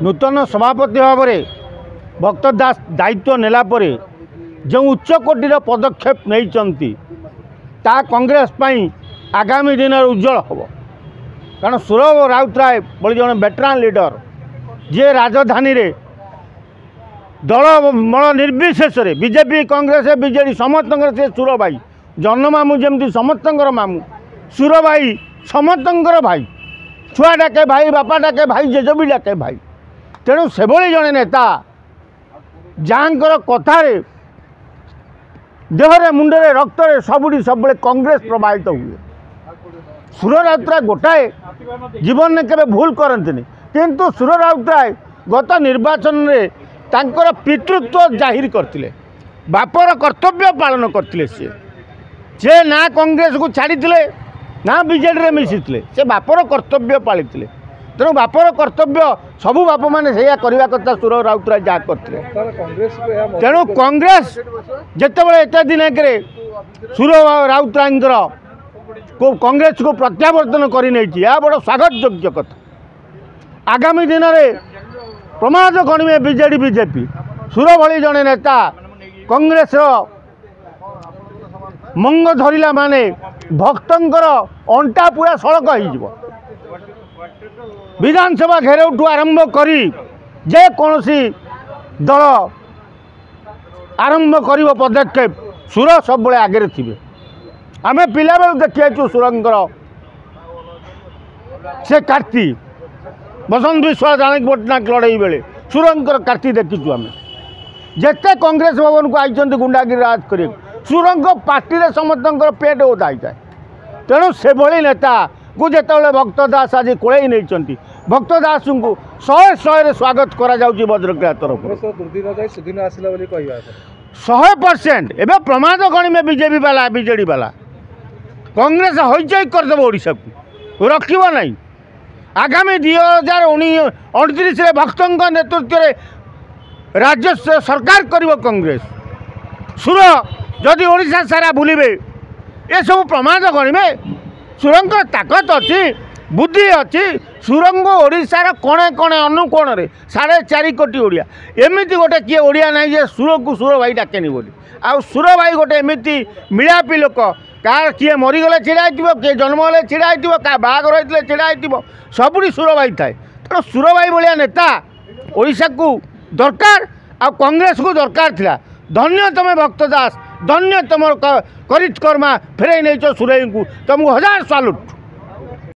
नूतन सभापति भाव में भक्त दास दायित्व नेला परे जो उच्च कोटीर पदक्षेप नहीं ता कांग्रेस पाई आगामी दिन उज्जवल हम कारण सुर राउतराय बड़ी जन वेटरान लीडर जे राजधानी रे दल मल निर्विशेष बीजेपी कांग्रेस बीजेडी समस्त से सुर भाई जन्म मामू जमी समस्त मामू सुर भाई समस्त भाई छुआ डाके भाई बापा डाके भाई जेज भी डाके भाई तेणु से जड़े नेता जहाँकर कथारे देहरे मुंडे रक्तरे सबुठी सब कांग्रेस प्रभावित हुए सुर राउतराय गोटाए जीवन में केवे भूल करते किंतु सुर राउतराय गत निर्वाचन में तांकर पितृत्व जाहिर करते बापर कर्तव्य पालन करते से ना कांग्रेस को छाड़ी ना बीजेडी में मिसी से बापर कर्तव्य पाली तेणु बापर कर्तव्य सबू बाप मैंने से करने कथा सुर राउतराय जहाँ करते तेणु कांग्रेस जितेबाला एत दिन सुर राउतराय को कांग्रेस को प्रत्यावर्तन करने बड़ स्वागत योग्य कथा आगामी दिन में प्रमाद गणिमे बीजेडी बीजेपी सुर भली जड़े नेता कांग्रेस मंग धरला माने भक्तंकर अंटा पूरा सड़क हो विधानसभा घेराव आरंभ करी जे कौनसी दल आरंभ कर पदक्षेप सुर सब आगे थे आम पिला बेलू देखी सुरंगर से कार्ती बसंत विश्वास जानकी पट्टनायक लड़ई बेले सुरंगर कार्ती देखीचु आम जिते कांग्रेस भवन को आई गुंडागिरी राज कर सुरंग पार्टी समस्त पेट ओदा होता है तेणु से भली नेता को जिते भक्त दास आज कोड़े नहीं भक्त दास को 100 स्वागत करा भद्रक्रिया तरफ 100% एवं प्रमाद गणी में बीजेपी वाला बीजेडी वाला कांग्रेस हईचई करदेव ओडिशा को रखिब नहीं आगामी 2029 भक्तों नेतृत्व में राज्य सरकार कर कांग्रेस सुर जदि ओडिशा सारा बुलिबे ये सब प्रमाद गणी में सुरंगर ताकत अच्छी बुद्धि अच्छी सुरंग ओडिशार कोणे कोणे अनुकोण रे 4.5 कोटी ओडिया एमती गोटे किए ओडिया ना जे सुर को सुर भाई डाकेनि बोली आ सुर भाई गोटे एमती मिलापी लोक कार किए मरीगले छिड़ा किए जन्म हेले छिड़ा क्या बाहागर होते छिड़ा सबुठी सुर भाई थाए तेणु सुर भाई भाया नेता ओडिशा को दरकार आ कांग्रेस को दरकार थिला धन्य तुम भक्त दास धन्य तुम करित कर्मा फेरई नहीं सुरई को तुमको 1000 सालुट।